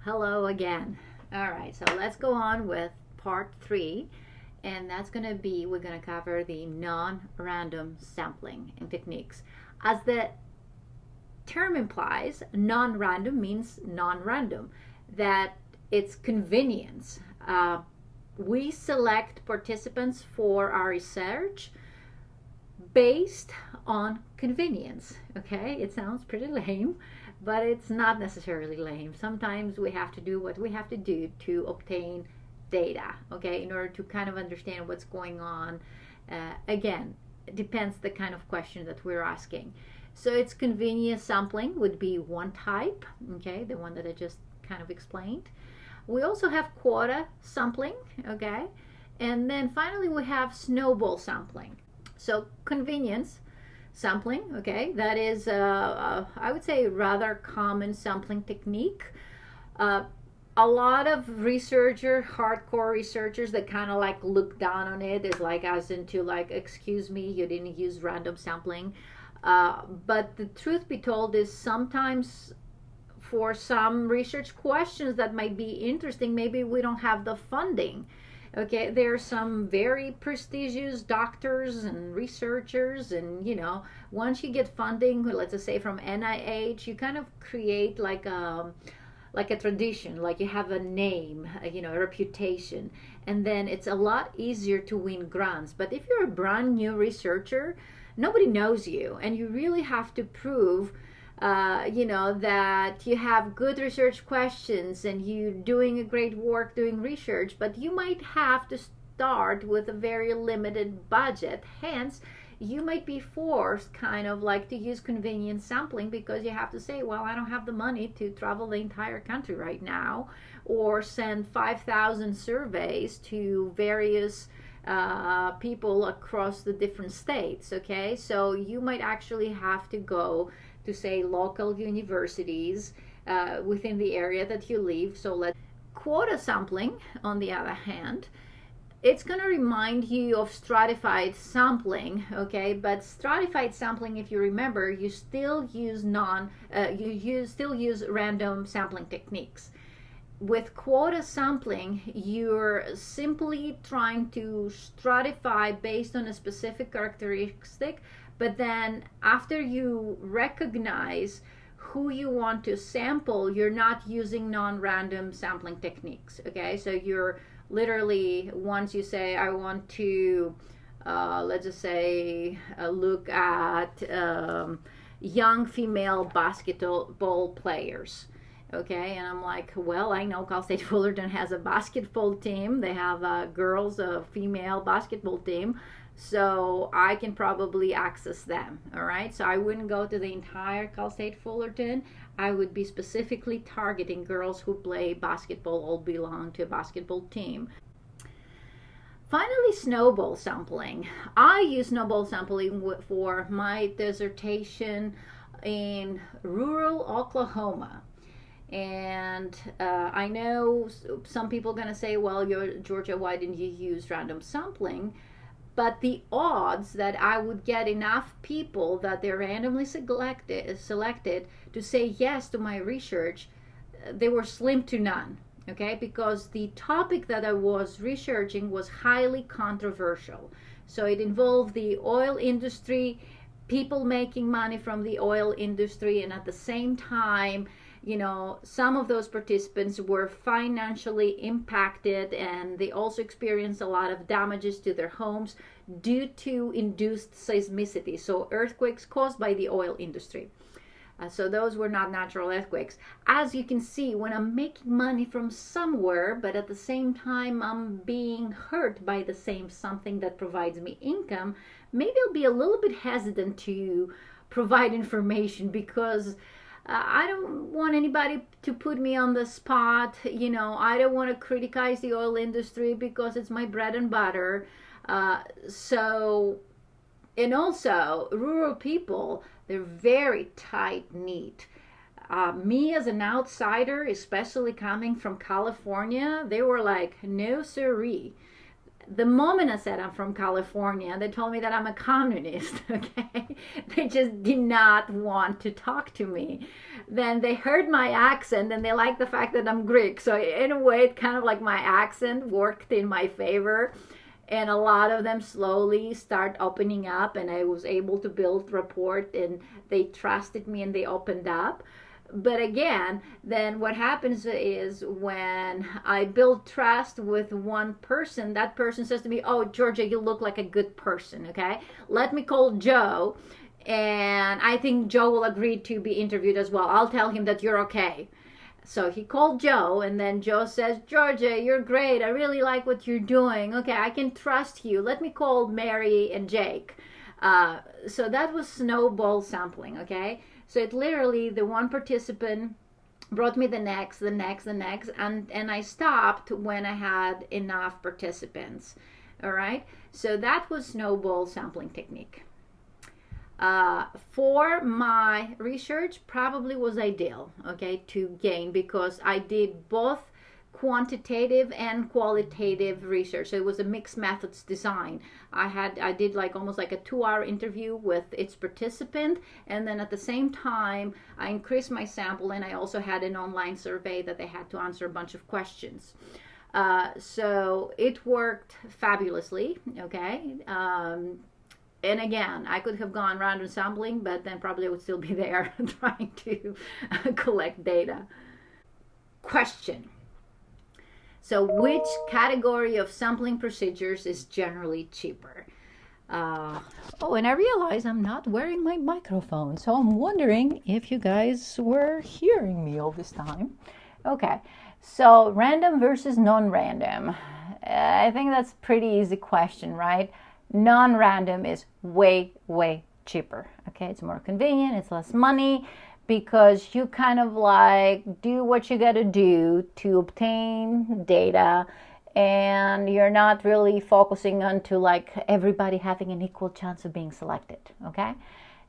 Hello again. All right, so let's go on with part 3, and that's going to be, we're going to cover the non-random sampling and techniques. As the term implies, non-random means non-random, that it's convenience. We select participants for our research based on convenience. Okay, it sounds pretty lame, but it's not necessarily lame. Sometimes we have to do what we have to do to obtain data, okay, in order to kind of understand what's going on. Again, it depends the kind of question that we're asking. So it's convenience sampling would be one type, okay, the one that I just kind of explained. We also have quota sampling, okay, and then finally we have snowball sampling. So convenience sampling, okay, that is, I would say, rather common sampling technique. A lot of hardcore researchers that kind of like look down on it is like as into like, excuse me, you didn't use random sampling. But the truth be told is sometimes for some research questions that might be interesting, maybe we don't have the funding. Okay, there are some very prestigious doctors and researchers, and once you get funding, let's just say from NIH, you kind of create like a tradition, like you have a name, a reputation, and then it's a lot easier to win grants. But if you're a brand new researcher, nobody knows you, and you really have to prove that you have good research questions and you're doing a great work doing research, but you might have to start with a very limited budget. Hence, you might be forced kind of like to use convenience sampling because you have to say, well, I don't have the money to travel the entire country right now or send 5,000 surveys to various people across the different states. Okay, so you might actually have to go to say local universities within the area that you live. So let quota sampling, on the other hand, it's going to remind you of stratified sampling, okay? But stratified sampling, if you remember, you still use still use random sampling techniques. With quota sampling, you're simply trying to stratify based on a specific characteristic, but then after you recognize who you want to sample, you're not using non-random sampling techniques, okay? So you're literally, once you say, I want to, let's just say, look at young female basketball players. Okay, and I'm like, well, I know Cal State Fullerton has a basketball team. They have a female basketball team. So I can probably access them, all right? So I wouldn't go to the entire Cal State Fullerton. I would be specifically targeting girls who play basketball or belong to a basketball team. Finally, snowball sampling. I use snowball sampling for my dissertation in rural Oklahoma. And I know some people are going to say, well, Georgia, why didn't you use random sampling? But the odds that I would get enough people that they're randomly selected to say yes to my research, they were slim to none, okay? Because the topic that I was researching was highly controversial. So it involved the oil industry, people making money from the oil industry, and at the same time, some of those participants were financially impacted, and they also experienced a lot of damages to their homes due to induced seismicity, so earthquakes caused by the oil industry. So those were not natural earthquakes. As you can see, when I'm making money from somewhere, but at the same time I'm being hurt by the same something that provides me income, maybe I'll be a little bit hesitant to provide information because I don't want anybody to put me on the spot. I don't want to criticize the oil industry because it's my bread and butter. And also, rural people, they're very tight-knit. Me as an outsider, especially coming from California, they were like, no siree. the moment I said I'm from California, they told me that I'm a communist, okay? They just did not want to talk to me. Then they heard my accent and they liked the fact that I'm Greek. So in a way, it kind of like my accent worked in my favor. And a lot of them slowly start opening up, and I was able to build rapport, and they trusted me and they opened up. But again, then what happens is when I build trust with one person, that person says to me, oh, Georgia, you look like a good person, okay? Let me call Joe, and I think Joe will agree to be interviewed as well. I'll tell him that you're okay. So he called Joe, and then Joe says, Georgia, you're great. I really like what you're doing. Okay, I can trust you. Let me call Mary and Jake. So that was snowball sampling, okay? So it literally, the one participant brought me the next, and I stopped when I had enough participants, all right? So that was snowball sampling technique. For my research, probably was ideal, okay, to gain, because I did both quantitative and qualitative research. So it was a mixed methods design. I did like almost like a 2-hour interview with its participant, and then at the same time I increased my sample, and I also had an online survey that they had to answer a bunch of questions. So it worked fabulously, okay. And again, I could have gone random sampling, but then probably I would still be there trying to collect data. Question. So which category of sampling procedures is generally cheaper? Oh, and I realize I'm not wearing my microphone, so I'm wondering if you guys were hearing me all this time. Okay, so random versus non-random. I think that's a pretty easy question, right? Non-random is way, way cheaper. Okay, it's more convenient, it's less money, because you kind of like do what you got to do to obtain data, and you're not really focusing on to like everybody having an equal chance of being selected. Okay,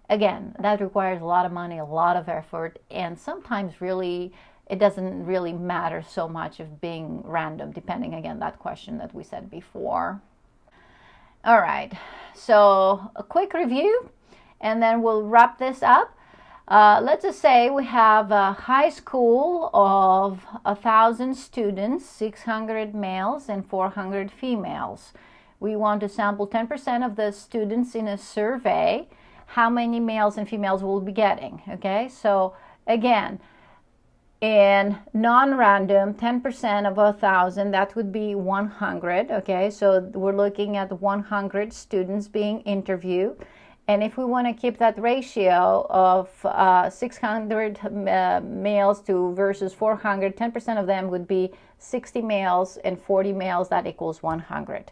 again, that requires a lot of money, a lot of effort, and sometimes really it doesn't really matter so much of being random, depending again that question that we said before. All right, so a quick review, and then we'll wrap this up. Let's just say we have a high school of 1,000 students, 600 males and 400 females. We want to sample 10% of the students in a survey. How many males and females will be getting? Okay, so again, in non-random, 10% of 1,000, that would be 100, okay? So we're looking at 100 students being interviewed. And if we want to keep that ratio of 600 males to versus 400, 10% of them would be 60 males and 40 males, that equals 100.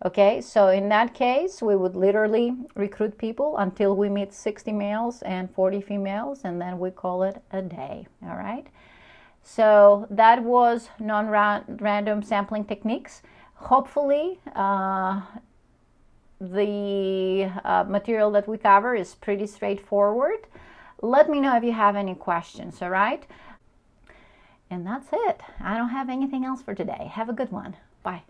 Okay, so in that case, we would literally recruit people until we meet 60 males and 40 females, and then we call it a day, all right? So that was non-random sampling techniques. Hopefully, the material that we cover is pretty straightforward. Let me know if you have any questions, all right? And that's it. I don't have anything else for today. Have a good one. Bye.